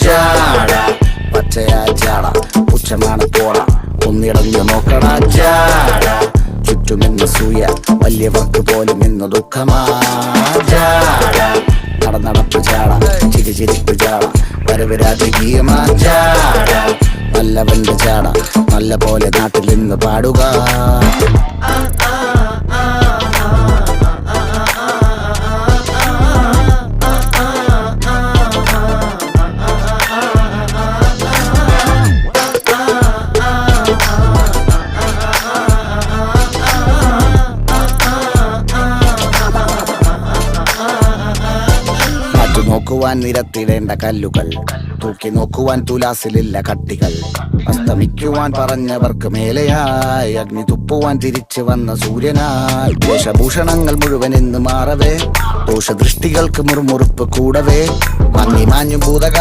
ജാട പച്ചയാ ജാട പുച്ഛമാണ് പോട ഒന്നിടഞ്ഞു നോക്കണ ജാട ചുറ്റുമെന്ന് സൂയ വലിയവർക്ക് പോലും ഇന്ന് ദുഃഖമാ ജാട നടപ്പ് ജാട ചിരിപ്പ് ജാട വരവ് രാജകീയമാ ജാട നല്ലവന്റെ ജാട നല്ല പോലെ നാട്ടിൽ നിന്ന് പാടുക. നോക്കുവാൻ നിരത്തിടേണ്ട കല്ലുകൾ, തൂക്കി നോക്കുവാൻ തുലാസിലില്ല കട്ടികൾ, അസ്തമിക്കുവാൻ പറഞ്ഞവർക്ക് മേലെയായി അഗ്നി തുപ്പുവാൻ തിരിച്ചു വന്ന സൂര്യനായി വേഷഭൂഷണങ്ങൾ മുഴുവൻ ഇന്ന് മാറവേ ദോഷദൃഷ്ടികൾക്ക് മുറുമുറുപ്പ് കൂടവേ മങ്ങി മാഞ്ഞു ഭൂതകാല